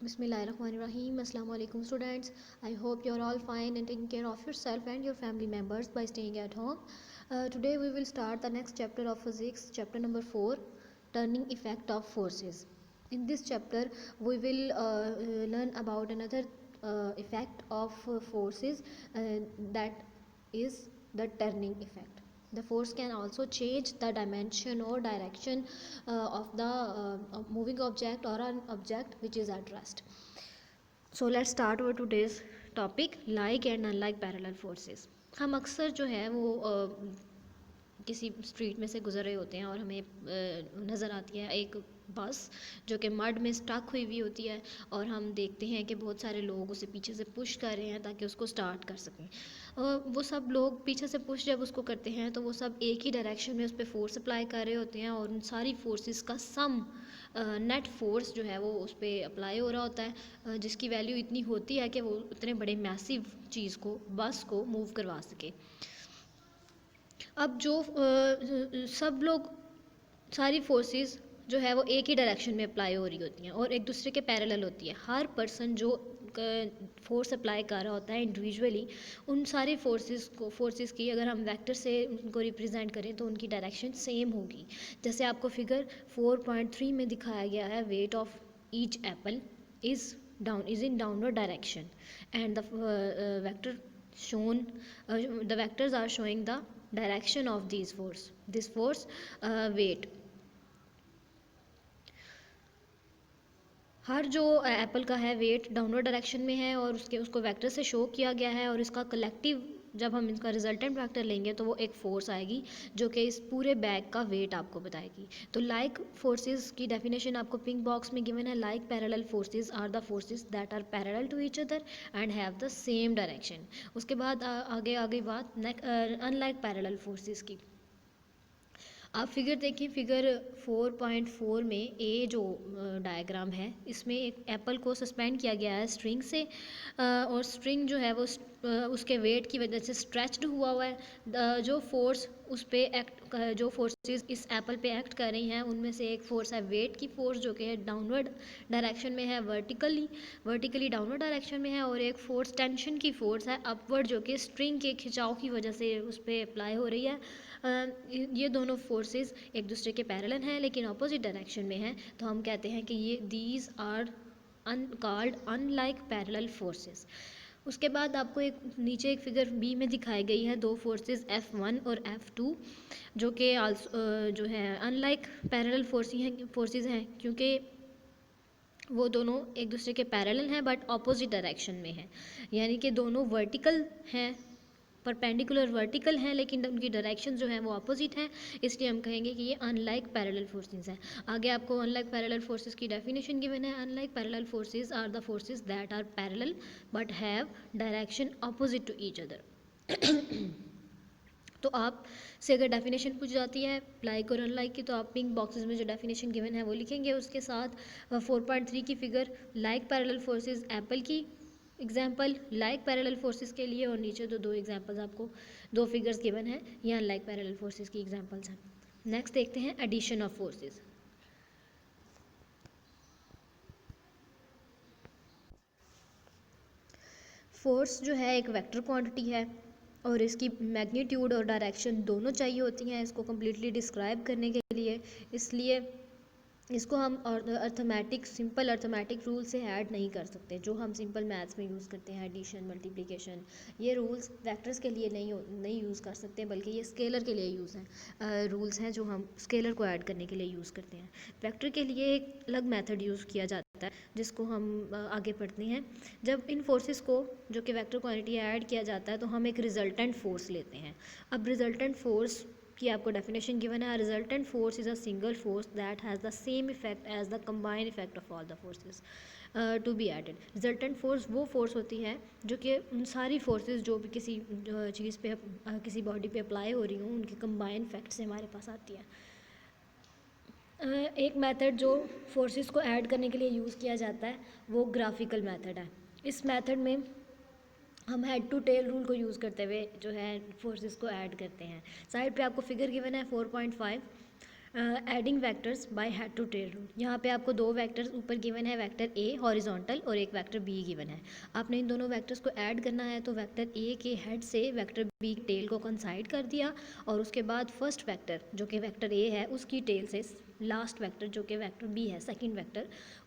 Bismillahirrahmanirrahim. Assalamu alaikum students. I hope you are all fine and taking care of yourself and your family members by staying at home. Today we will start the next chapter of physics, chapter number 4, turning effect of forces. In this chapter we will learn about another effect of forces, that is the turning effect. The force can also change the dimension or direction of the moving object or an object which is at rest. So let's start our today's topic like and unlike parallel forces. हम अक्सर जो है वो किसी street में से गुजर रहे होते हैं और हमें नज़र आती है एक बस जो कि मड में स्टक हुई हुई होती है, और हम देखते हैं कि बहुत सारे लोग उसे पीछे से पुश कर रहे हैं ताकि उसको स्टार्ट कर सकें. वो सब लोग पीछे से पुश जब उसको करते हैं तो वो सब एक ही डायरेक्शन में उस पर फोर्स अप्लाई कर रहे होते हैं, और उन सारी फोर्सेस का सम नेट फोर्स जो है वो उस पर अप्लाई हो रहा होता है, जिसकी वैल्यू इतनी होती है कि वो इतने बड़े मैसिव चीज़ को, बस को मूव करवा सके. अब जो सब लोग, सारी फोर्सेस जो है वो एक ही डायरेक्शन में अप्लाई हो रही होती हैं और एक दूसरे के पैरेलल होती है. हर पर्सन जो फोर्स अप्लाई कर रहा होता है इंडिविजुअली, उन सारी फोर्सेस की अगर हम वेक्टर से उनको रिप्रेजेंट करें तो उनकी डायरेक्शन सेम होगी. जैसे आपको फिगर 4.3 में दिखाया गया है, weight of each Apple is in downward direction and the vector shown the vectors are showing the direction of this force weight. हर जो एप्पल का है वेट डाउनवर्ड डायरेक्शन में है और उसको वेक्टर से शो किया गया है, और इसका कलेक्टिव जब हम इसका रिजल्टेंट वेक्टर लेंगे तो वो एक फोर्स आएगी जो कि इस पूरे बैग का वेट आपको बताएगी. तो लाइक फोर्सेस की डेफिनेशन आपको पिंक बॉक्स में गिवन है. Like parallel forces are the forces that are parallel to each other and have the same direction. उसके बाद आगे बात अनलाइक पैरेलल फोर्सेस की. आप फिगर देखिए, फिगर 4.4 में ए जो डायग्राम है, इसमें एक एप्पल को सस्पेंड किया गया है स्ट्रिंग से, और स्ट्रिंग जो है वो उसके वेट की वजह से स्ट्रेच्ड हुआ है. जो फोर्स उस पे एक्ट, जो फोर्सेस इस एप्पल पे एक्ट कर रही हैं उनमें से एक फोर्स है वेट की फोर्स जो कि है डाउनवर्ड डायरेक्शन में है, वर्टिकली डाउनवर्ड डायरेक्शन में है, और एक फोर्स टेंशन की फोर्स है अपवर्ड जो कि स्ट्रिंग के खिंचाव की वजह से उस पर अप्लाई हो रही है. ये दोनों फोर्सेस एक दूसरे के पैरेलल हैं लेकिन अपोजिट डायरेक्शन में हैं, तो हम कहते हैं कि ये these are called unlike parallel forces. उसके बाद आपको एक नीचे एक फिगर बी में दिखाई गई है दो फोर्सेस F1 और F2 जो कि जो है अनलाइक पैरेलल फोर्सेस हैं, क्योंकि वो दोनों एक दूसरे के पैरेलल हैं बट अपोजिट डायरेक्शन में हैं. यानी कि दोनों वर्टिकल हैं, परपेंडिकुलर वर्टिकल हैं, लेकिन उनकी डायरेक्शन जो है वो अपोजिट है, इसलिए हम कहेंगे कि ये अनलाइक पैरेलल फोर्सेस हैं. आगे आपको अनलाइक पैरेलल फोर्सेस की डेफिनेशन गिवन है. Unlike parallel forces are the forces that are parallel but have direction opposite to each other. तो आप से अगर डेफिनेशन पूछ जाती है लाइक और अनलाइक की, तो आप पिंक बॉक्सेस में जो डेफिनेशन गिवन है वो लिखेंगे. उसके साथ 4.3 की figure like parallel forces Apple की एग्जाम्पल लाइक पैरेलल फोर्सेस के लिए, और नीचे तो दो एग्जाम्पल्स आपको, दो फिगर्स गिवन है, ये अनलाइक पैरेलल फोर्सेस की एग्जाम्पल्स हैं. नेक्स्ट देखते हैं एडिशन ऑफ फोर्सेस. फोर्स जो है एक वेक्टर क्वांटिटी है और इसकी मैग्नीट्यूड और डायरेक्शन दोनों चाहिए होती हैं इसको कम्प्लीटली डिस्क्राइब करने के लिए. इसलिए इसको हम अर्थमेटिक, सिंपल अर्थमेटिक रूल से ऐड नहीं कर सकते जो हम सिंपल मैथ्स में यूज़ करते हैं, एडिशन, मल्टीप्लिकेशन. ये रूल्स वेक्टर्स के लिए नहीं यूज़ कर सकते, बल्कि ये स्केलर के लिए यूज़ हैं. रूल्स हैं जो हम स्केलर को ऐड करने के लिए यूज़ करते हैं. वेक्टर के लिए एक अलग मेथड यूज़ किया जाता है जिसको हम आगे पढ़ते हैं. जब इन फोर्सेस को जो कि वेक्टर क्वांटिटी ऐड किया जाता है तो हम एक रिजल्टेंट फोर्स लेते हैं. अब रिजल्टेंट फोर्स की आपको डेफिनेशन गिवन है. Resultant force is a single force that has the same effect as the combined effect of all the forces to be added. Resultant force वो फोर्स होती है जो कि उन सारी फोर्सेस जो भी किसी चीज़ पे किसी बॉडी पे अप्लाई हो रही हूँ उनके कंबाइंड इफेक्ट से हमारे पास आती है. एक मेथड जो फोर्सेस को ऐड करने के लिए यूज़ किया जाता है वो ग्राफिकल मेथड है. इस मेथड में हम हेड टू टेल रूल को यूज़ करते हुए जो है फोर्सेस को ऐड करते हैं. साइड पे आपको फिगर गिवन है 4.5. Adding vectors by head to tail rule. यहाँ पे आपको दो वेक्टर्स ऊपर गिवन है, वेक्टर ए हॉरिजॉन्टल और एक वेक्टर बी गिवन है। आपने इन दोनों वेक्टर्स को ऐड करना है, तो वेक्टर ए के हेड से वेक्टर बी टेल को कंसाइड कर दिया, और उसके बाद फर्स्ट वेक्टर जो कि वेक्टर ए है उसकी टेल से लास्ट वेक्टर जो कि वेक्टर बी है, सेकेंड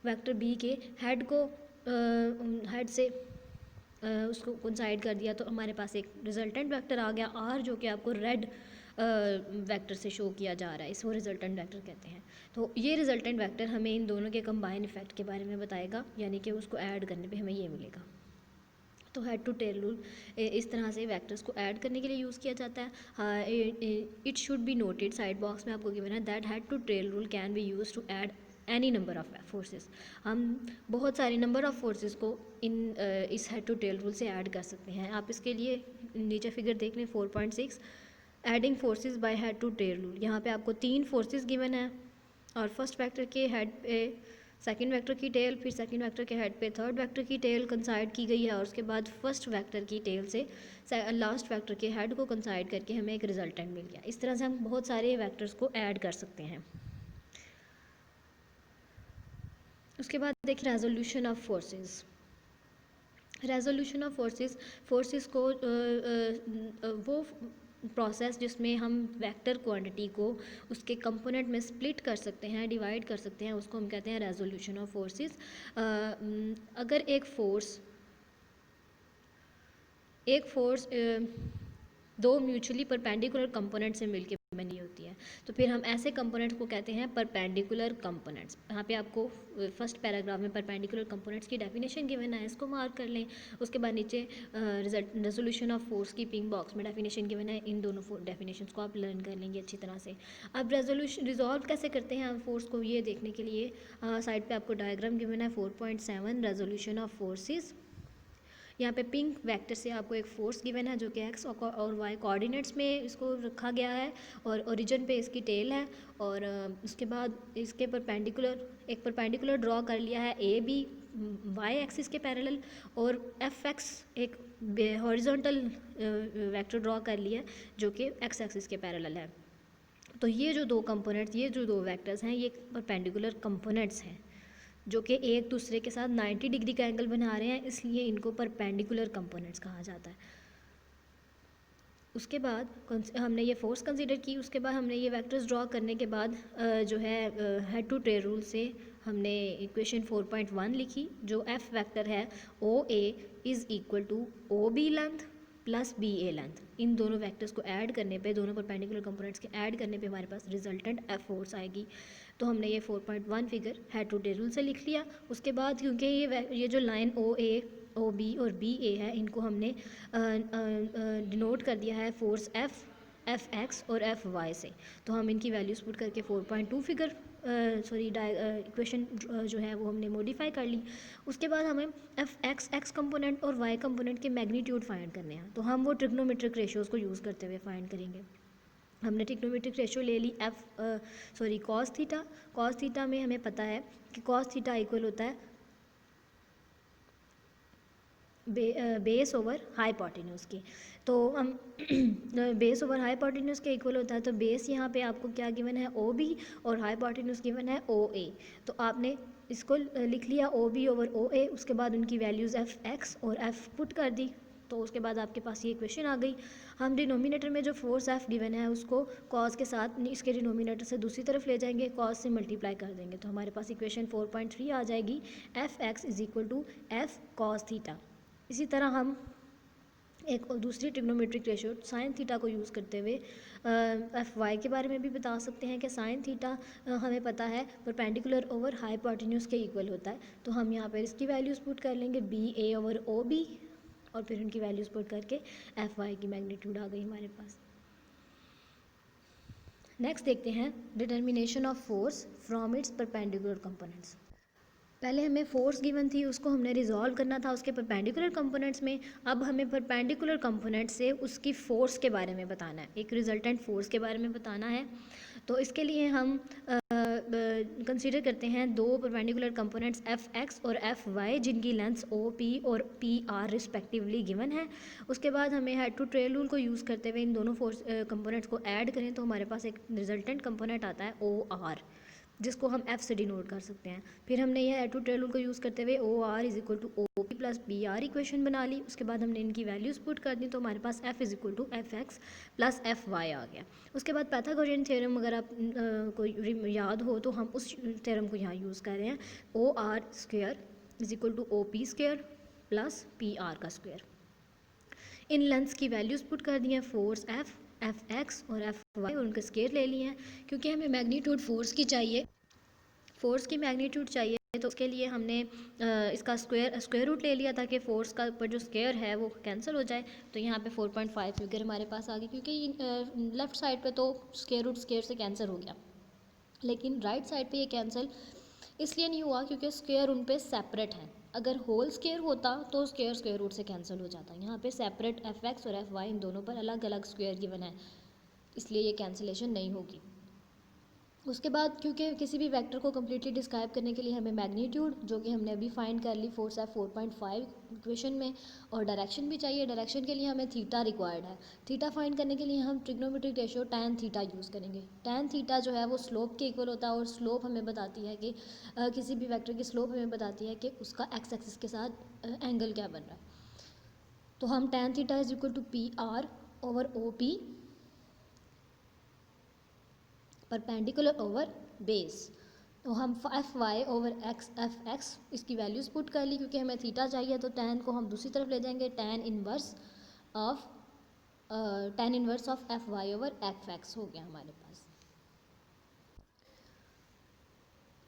वेक्टर बी के हेड से उसको कंसाइड कर दिया, तो हमारे पास एक रिजल्टेंट वेक्टर आ गया आर, जो कि आपको रेड वेक्टर से शो किया जा रहा है, इसको रिजल्टेंट वेक्टर कहते हैं। तो ये रिजल्टेंट वेक्टर हमें इन दोनों के कंबाइन इफेक्ट के बारे में बताएगा, यानी कि उसको ऐड करने पे हमें ये मिलेगा। तो हेड टू टेल रूल इस तरह से वेक्टर्स को ऐड करने के लिए यूज़ किया जाता है। It should be noted, side box में आपको गिवन है, that head to tail rule can be use to add any number of forces. हम बहुत सारे नंबर ऑफ फोर्सेस को इस हेड टू टेल रूल से ऐड कर सकते हैं। आप इसके लिए नीचे फिगर देख लें 4.6, adding forces by head to tail rule. यहाँ पे आपको 3 फोर्सेस गिवन है, और फर्स्ट वेक्टर के हेड पे सेकंड वेक्टर की टेल, फिर सेकंड वेक्टर के हेड पे थर्ड वेक्टर की टेल कंसाइड की गई है, और उसके बाद फर्स्ट वेक्टर की टेल से लास्ट वेक्टर के हेड को कंसाइड करके हमें एक रिजल्टेंट मिल गया। इस तरह से हम बहुत सारे वेक्टर्स को ऐड कर सकते हैं। उसके बाद देखिए resolution of forces. Resolution of forces को वो प्रोसेस जिसमें हम वेक्टर क्वांटिटी को उसके कंपोनेंट में स्प्लिट कर सकते हैं, डिवाइड कर सकते हैं, उसको हम कहते हैं रेजोल्यूशन ऑफ फोर्सेस। अगर एक फोर्स दो म्यूचुअली परपेंडिकुलर कंपोनेंट से मिलकर बनी होती है, तो फिर हम ऐसे कंपोनेंट्स को कहते हैं परपेंडिकुलर कंपोनेंट्स। यहाँ पे आपको फर्स्ट पैराग्राफ में परपेंडिकुलर कंपोनेंट्स की डेफिनेशन गिवन है, इसको मार्क कर लें। उसके बाद नीचे रेजोल्यूशन ऑफ फोर्स की पिंक बॉक्स में डेफिनेशन गिवन है, इन दोनों डेफिनेशंस को आप लर्न कर लेंगे अच्छी तरह से। अब रिजॉल्व कैसे करते हैं हम फोर्स को, ये देखने के लिए साइड पर आपको डायग्राम गिवन है 4.7 रेजोल्यूशन ऑफ फोर्सेस। यहाँ पे पिंक वेक्टर से आपको एक फोर्स गिवन है जो कि एक्स और वाई कोऑर्डिनेट्स में इसको रखा गया है, और ओरिजिन पे इसकी टेल है, और उसके बाद इसके परपेंडिकुलर ड्रॉ कर लिया है ए बी वाई एक्सिस के पैरेलल, और एफ एक्स एक हॉरिजॉन्टल वेक्टर ड्रॉ कर लिया है जो कि एक्स एक्सिस के पैरेलल है। तो ये जो दो वेक्टर्स हैं, ये परपेंडिकुलर कंपोनेंट्स हैं जो कि एक दूसरे के साथ 90 डिग्री का एंगल बना रहे हैं, इसलिए इनको परपेंडिकुलर कंपोनेंट्स कहा जाता है। उसके बाद हमने ये फोर्स कंसीडर की, उसके बाद हमने ये वेक्टर्स ड्रॉ करने के बाद जो है हेड टू टेल रूल से हमने इक्वेशन 4.1 लिखी, जो एफ वेक्टर है O A is equal to O B length plus B A length. इन दोनों वेक्टर्स को ऐड करने पे, दोनों परपेंडिकुलर कंपोनेंट्स के ऐड करने पे हमारे पास रिजल्टेंट एफ फोर्स आएगी। तो हमने ये 4.1 figure head to tail rule से लिख लिया। उसके बाद क्योंकि ये जो line O A O B और बी ए है, इनको हमने डिनोट कर दिया है फोर्स एफ एक्स और एफ वाई से, तो हम इनकी वैल्यूज पुट करके 4.2 फिगर इक्वेशन जो है वो हमने मॉडिफाई कर ली। उसके बाद हमें एफ एक्स कंपोनेंट और वाई कंपोनेंट के मैग्नीट्यूड फाइंड करने हैं, तो हम वो ट्रिग्नोमेट्रिक रेशियोज़ को यूज़ करते हुए फाइंड करेंगे। हमने ट्रिग्नोमेट्रिक रेशियो ले ली कॉस थीटा में हमें पता है कि कॉस थीटा इक्वल होता है बेस ओवर हाइपोटेन्यूज की। तो हम बेस ओवर हाइपोटेन्यूज के इक्वल होता है, तो बेस यहाँ पे आपको क्या गिवन है ओ बी, और हाइपोटेन्यूज गिवन है ओ ए। तो आपने इसको लिख लिया ओ बी ओवर ओ ए, उसके बाद उनकी वैल्यूज़ एफ एक्स और एफ पुट कर दी, तो उसके बाद आपके पास ये इक्वेशन आ गई। हम डिनोमिनेटर में जो फोर्स एफ गिवन है उसको कॉस के साथ इसके डिनोमिनेटर से दूसरी तरफ ले जाएंगे, कॉस से मल्टीप्लाई कर देंगे, तो हमारे पास इक्वेशन 4.3 आ जाएगी, F X is equal to F cos theta. इसी तरह हम एक और दूसरी ट्रिग्नोमेट्रिक रेशियो साइन थीटा को यूज़ करते हुए एफ वाई के बारे में भी बता सकते हैं कि साइन थीटा हमें पता है परपेंडिकुलर ओवर हाइपोटेन्यूज के इक्वल होता है, तो हम यहाँ पर इसकी वैल्यूज़ पुट कर लेंगे बी ए ओवर ओ बी, और फिर उनकी वैल्यूज़ पुट करके एफ वाई की मैग्नीट्यूड आ गई हमारे पास। नेक्स्ट देखते हैं determination of force from its perpendicular components. पहले हमें फोर्स गिवन थी, उसको हमने रिजॉल्व करना था उसके परपेंडिकुलर कंपोनेंट्स में। अब हमें परपेंडिकुलर कंपोनेंट से उसकी फ़ोर्स के बारे में बताना है, एक रिजल्टेंट फोर्स के बारे में बताना है। तो इसके लिए हम कंसीडर करते हैं दो परपेंडिकुलर कंपोनेंट्स एफ एक्स और एफ वाई जिनकी लेंथ्स ओ पी और पी आर रिस्पेक्टिवली गिवन है। उसके बाद हमें हेड टू टेल रूल को यूज़ करते हुए इन दोनों फोर्स कंपोनेंट्स को ऐड करें तो हमारे पास एक रिजल्टेंट कंपोनेंट आता है ओ आर, जिसको हम एफ से डिनोट कर सकते हैं। फिर हमने यह हेड टू टेल रूल को यूज़ करते हुए O R is equal to O P plus P R equation बना ली। उसके बाद हमने इनकी वैल्यूज़ पुट कर दी तो हमारे पास F is equal to F X plus F Y आ गया। उसके बाद पैथागोरियन थ्योरम अगर आप को याद हो तो हम उस थ्योरम को यहाँ यूज़ कर रहे हैं, O R square is equal to O P square plus P R का स्क्वेयर। इन लेंथ्स की वैल्यूज़ पुट कर दी हैं, फोर्स एफ एक्स और एफ वाई, और उनके स्केयर ले लिए हैं। क्योंकि हमें मैग्नीट्यूड फोर्स की चाहिए, फोर्स की मैग्नीट्यूड चाहिए, तो उसके लिए हमने इसका स्क्वायर रूट ले लिया ताकि फोर्स का ऊपर जो स्क्वायर है वो कैंसिल हो जाए। तो यहाँ पे 4.5 फिगर हमारे पास आ गई, क्योंकि लेफ़्ट साइड पे तो स्क्वायर रूट स्क्वायर से कैंसिल हो गया, लेकिन राइट साइड पे ये कैंसिल इसलिए नहीं हुआ क्योंकि स्क्वायर उन पे सेपरेट है। अगर होल स्क्वायर होता तो स्क्वायर रूट से कैंसिल हो जाता। यहाँ पे सेपरेट एफ एक्स और एफ वाई इन दोनों पर अलग अलग स्क्वायर गिवन है, इसलिए ये कैंसिलेशन नहीं होगी। उसके बाद क्योंकि किसी भी वेक्टर को कम्प्लीटली डिस्क्राइब करने के लिए हमें मैग्नीट्यूड, जो कि हमने अभी फाइंड कर ली फोर्स है 4.5 इक्वेशन में, और डायरेक्शन भी चाहिए। डायरेक्शन के लिए हमें थीटा रिक्वायर्ड है। थीटा फाइंड करने के लिए हम trigonometric ratio tan theta use करेंगे। टैन थीटा जो है वो स्लोप के इक्वल होता है, और स्लोप हमें बताती है कि किसी भी वेक्टर की स्लोप हमें बताती है कि उसका एक्स एक्सिस के साथ एंगल क्या बन रहा है। तो हम tan theta is equal to P R over O P perpendicular over base. तो हम F Y over X F X इसकी वैल्यूज़ पुट कर ली, क्योंकि हमें थीटा चाहिए तो टैन को हम दूसरी तरफ ले जाएंगे, tan inverse of F Y over F X हो गया हमारे पास।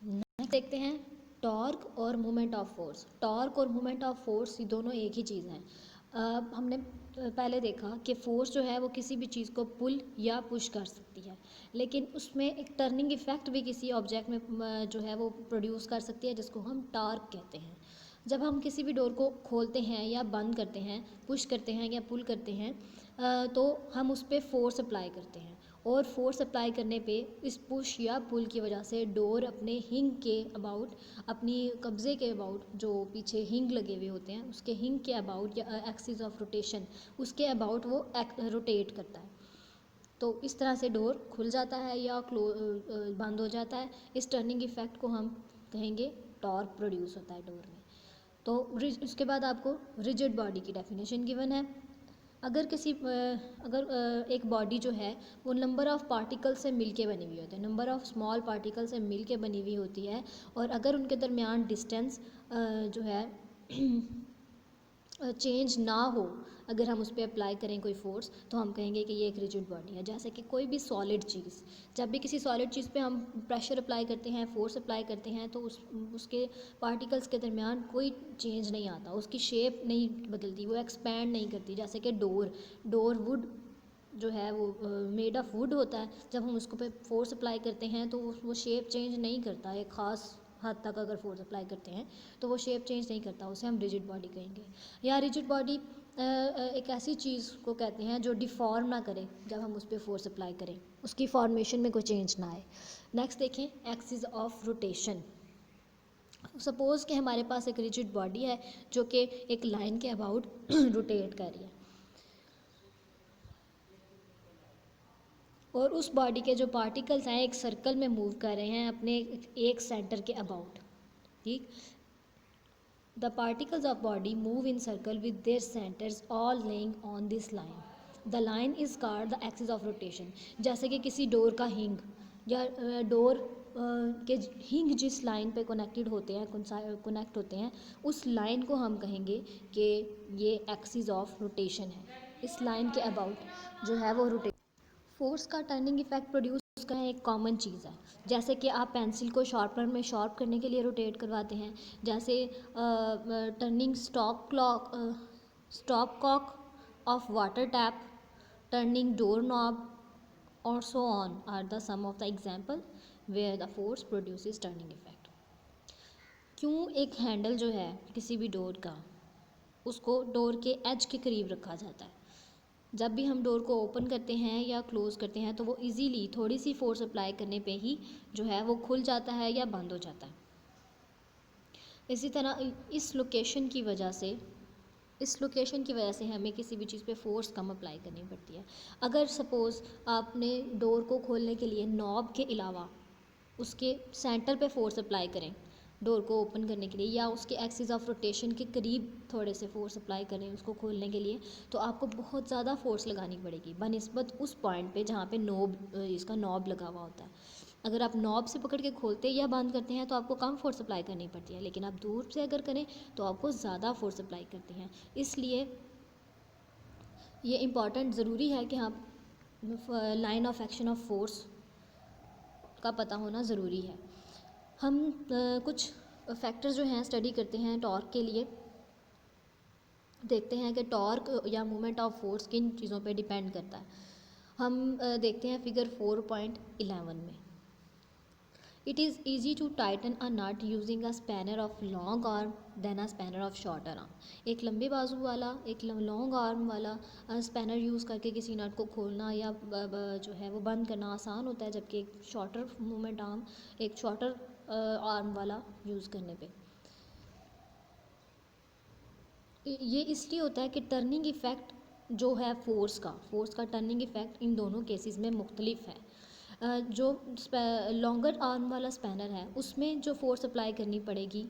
नेक्स्ट देखते हैं टॉर्क और मोमेंट ऑफ फोर्स। टॉर्क और मोमेंट ऑफ फोर्स ये दोनों एक ही चीज़ हैं। हमने पहले देखा कि फोर्स जो है वो किसी भी चीज़ को पुल या पुश कर सकती है, लेकिन उसमें एक टर्निंग इफेक्ट भी किसी ऑब्जेक्ट में जो है वो प्रोड्यूस कर सकती है, जिसको हम टॉर्क कहते हैं। जब हम किसी भी डोर को खोलते हैं या बंद करते हैं, पुश करते हैं या पुल करते हैं, तो हम उस पर फोर्स अप्लाई करते हैं, और फोर्स अप्लाई करने पे इस पुश या पुल की वजह से डोर अपने हिंग के अबाउट, अपनी कब्ज़े के अबाउट, जो पीछे हिंग लगे हुए होते हैं उसके हिंग के अबाउट या एक्सिस ऑफ रोटेशन उसके अबाउट वो रोटेट करता है। तो इस तरह से डोर खुल जाता है या बंद हो जाता है। इस टर्निंग इफेक्ट को हम कहेंगे टॉर्क प्रोड्यूस होता है डोर में। तो उसके बाद आपको रिजिड बॉडी की डेफिनेशन गिवन है। अगर एक बॉडी जो है वो नंबर ऑफ़ पार्टिकल से मिलके बनी हुई होती है, नंबर ऑफ़ स्मॉल पार्टिकल से मिलके बनी हुई होती है, और अगर उनके दरमियान डिस्टेंस जो है चेंज ना हो, अगर हम उस पर अप्लाई करें कोई फोर्स, तो हम कहेंगे कि ये एक रिजिड बॉडी है। जैसे कि कोई भी सॉलिड चीज़, जब भी किसी सॉलिड चीज़ पे हम प्रेशर अप्लाई करते हैं, फोर्स अप्लाई करते हैं, तो उसके पार्टिकल्स के दरमियान कोई चेंज नहीं आता, उसकी शेप नहीं बदलती, वो एक्सपैंड नहीं करती। जैसे कि डोर वुड जो है वो मेड ऑफ वुड होता है, जब हम उसको पे फोर्स अप्लाई करते हैं तो वो शेप चेंज नहीं करता। एक ख़ास हद तक अगर फोर्स अप्लाई करते हैं तो वो शेप चेंज नहीं करता, उसे हम रिजिड बॉडी कहेंगे। या रिजिड बॉडी एक ऐसी चीज़ को कहते हैं जो डिफॉर्म ना करे जब हम उस पर फोर्स अप्लाई करें, उसकी फॉर्मेशन में कोई चेंज ना आए। नेक्स्ट देखें एक्सिस ऑफ रोटेशन। सपोज़ कि हमारे पास एक रिजिड बॉडी है जो कि एक लाइन के अबाउट रोटेट कर रही है, और उस बॉडी के जो पार्टिकल्स हैं एक सर्कल में मूव कर रहे हैं अपने एक सेंटर के अबाउट, ठीक। The particles of body move in circle with their centres all laying on this line. The line is called the axis of rotation. जैसे कि किसी डोर का हिंग या डोर के हिंग जिस लाइन पे कनेक्टेड होते हैं, कनेक्ट होते हैं, उस लाइन को हम कहेंगे कि ये एक्सिस ऑफ रोटेशन है। इस लाइन के अबाउट जो है वो रोटेट। फोर्स का टर्निंग इफेक्ट प्रोड्यूस करना एक कॉमन चीज़ है। जैसे कि आप पेंसिल को शार्पनर में शार्प करने के लिए रोटेट करवाते हैं, जैसे turning stop cock of water tap, turning door knob और so on are the some of the example where the force produces turning effect. क्यों एक हैंडल जो है किसी भी डोर का, उसको डोर के एज के करीब रखा जाता है? जब भी हम डोर को ओपन करते हैं या क्लोज़ करते हैं तो वो इजीली थोड़ी सी फोर्स अप्लाई करने पे ही जो है वो खुल जाता है या बंद हो जाता है। इसी तरह इस लोकेशन की वजह से हमें किसी भी चीज़ पे फ़ोर्स कम अप्लाई करनी पड़ती है। अगर सपोज़ आपने डोर को खोलने के लिए नॉब के अलावा उसके सेंटर पे फ़ोर्स अप्लाई करें डोर को ओपन करने के लिए, या उसके एक्सिस ऑफ रोटेशन के करीब थोड़े से फ़ोर्स अप्लाई करें उसको खोलने के लिए, तो आपको बहुत ज़्यादा फ़ोर्स लगानी पड़ेगी बनिस्बत उस पॉइंट पे जहाँ पे इसका नॉब लगा हुआ होता है। अगर आप नॉब से पकड़ के खोलते या बंद करते हैं तो आपको कम फोर्स अप्लाई करनी पड़ती है, लेकिन आप दूर से अगर करें तो आपको ज़्यादा फोर्स अप्लाई करते हैं। इसलिए ये इम्पॉर्टेंट ज़रूरी है कि आप line of action of force का पता होना ज़रूरी है। हम कुछ फैक्टर्स जो हैं स्टडी करते हैं टॉर्क के लिए, देखते हैं कि टॉर्क या मूवमेंट ऑफ फोर्स किन चीज़ों पे डिपेंड करता है। हम देखते हैं फिगर 4.11 में। It is easy to tighten a nut using a spanner of long arm than a spanner of shorter arm. एक लंबे बाजू वाला एक लॉन्ग आर्म वाला स्पैनर यूज़ करके किसी नट को खोलना या जो है वो बंद करना आसान होता है, जबकि एक शॉर्टर मूवमेंट आर्म एक शॉर्टर आर्म वाला यूज़ करने पे ये इसलिए होता है कि टर्निंग इफ़ेक्ट जो है फोर्स का टर्निंग इफ़ेक्ट इन दोनों केसेस में मुख्तलिफ है। जो लॉन्गर आर्म वाला स्पैनर है उसमें जो फोर्स अप्लाई करनी पड़ेगी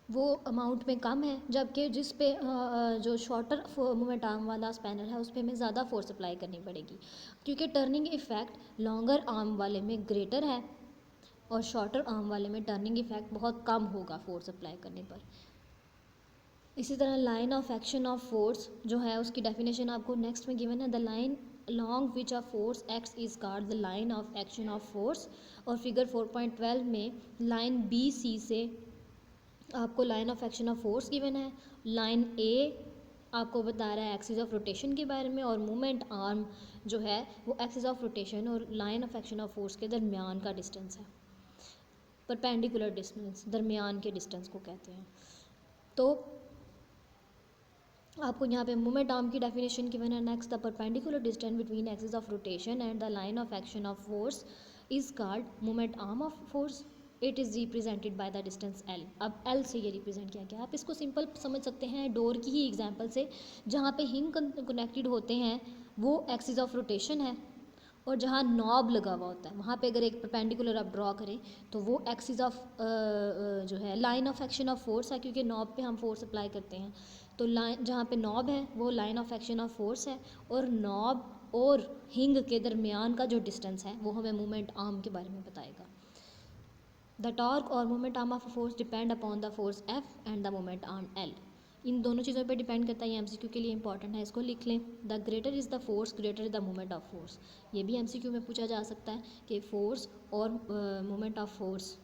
वो अमाउंट में कम है, जबकि जिस पे जो शॉर्टर मूवमेंट आर्म वाला स्पैनर है उस पर हमें ज़्यादा फोर्स अप्लाई करनी पड़ेगी, क्योंकि टर्निंग इफ़ेक्ट लॉन्गर आर्म वाले में ग्रेटर है और शॉर्टर आर्म वाले में टर्निंग इफ़ेक्ट बहुत कम होगा फोर्स अप्लाई करने पर। इसी तरह line of action of force जो है उसकी डेफिनेशन आपको नेक्स्ट में गिवन है। The line along which a force acts is called the line of action of force। और फिगर 4.12 में लाइन बी सी से आपको line of action of force given है। लाइन ए आपको बता रहा है एक्सिस ऑफ रोटेशन के बारे में, और मूवमेंट आर्म जो है वो एक्सिस ऑफ रोटेशन और line of action of force के दरमियान का डिस्टेंस है, परपेंडिकुलर डिस्टेंस, दरमियान के डिस्टेंस को कहते हैं। तो आपको यहाँ पे मूवमेंट आर्म की डेफिनेशन गिवन है। Next, the perpendicular distance between axis of rotation and the line of action of force is called movement arm of force. It is represented by the distance L. अब L से ये represent किया गया। आप इसको simple समझ सकते हैं डोर की ही एग्जांपल से, जहाँ पे हिंग कनेक्टेड होते हैं वो एक्सिस ऑफ रोटेशन है, और जहाँ नॉब लगा हुआ होता है वहाँ पे अगर एक परपेंडिकुलर आप ड्रॉ करें तो वो एक्सिस ऑफ जो है line of action of force है, क्योंकि नॉब पे हम फोर्स अप्लाई करते हैं। तो लाइन जहाँ पे नॉब है वो line of action of force है, और नॉब और हिंग के दरमियान का जो डिस्टेंस है वो हमें मूवमेंट आर्म के बारे में बताएगा। द टॉर्क और movement arm of force depend upon the force F and the movement arm L. इन दोनों चीज़ों पे डिपेंड करता है। ये एमसीक्यू के लिए इंपॉर्टेंट है, इसको लिख लें। The greater is the force greater is the movement of force. ये भी एमसीक्यू में पूछा जा सकता है कि फोर्स और मूवमेंट ऑफ फोर्स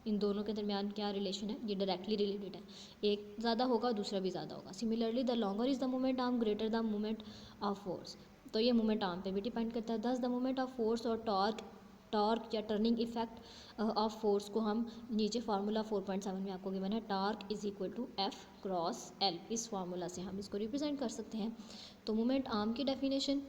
इन दोनों के दरमियान क्या रिलेशन है। ये डायरेक्टली रिलेटेड है, एक ज़्यादा होगा दूसरा भी ज़्यादा होगा। Similarly the longer is the movement arm greater the movement of force. तो ये मूवमेंट आर्म पे भी डिपेंड करता है। Thus the movement of force और टॉर्क या टर्निंग इफेक्ट ऑफ फोर्स को हम नीचे फार्मूला 4.7 में आपको गिवन है। Torque is equal to F cross L. इस फार्मूला से हम इसको रिप्रेजेंट कर सकते हैं। तो मूवमेंट आर्म की डेफिनेशन,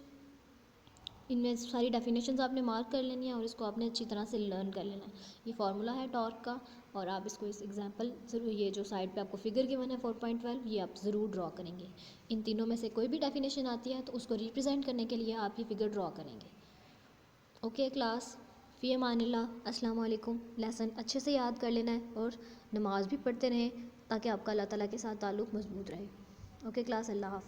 इनमें सारी डेफिनेशंस आपने मार्क कर लेनी है और इसको आपने अच्छी तरह से लर्न कर लेना है। ये फार्मूला है टॉर्क का, और आप इसको इस एग्जांपल ज़रूर, ये जो साइड पे आपको फिगर गिवन है 4.12, ये आप ज़रूर ड्रॉ करेंगे। इन तीनों में से कोई भी डेफिनेशन आती है तो उसको रिप्रेजेंट करने के लिए आप ये फिगर ड्रॉ करेंगे। ओके क्लास, फ़ी अमानिल्लाह, अस्सलाम वालेकुम। लेसन अच्छे से याद कर लेना है और नमाज़ भी पढ़ते रहें ताकि आपका अल्लाह ताला के साथ ताल्लुक़ मज़बूत रहे। ओके क्लास, अल्लाह हाफ़िज़।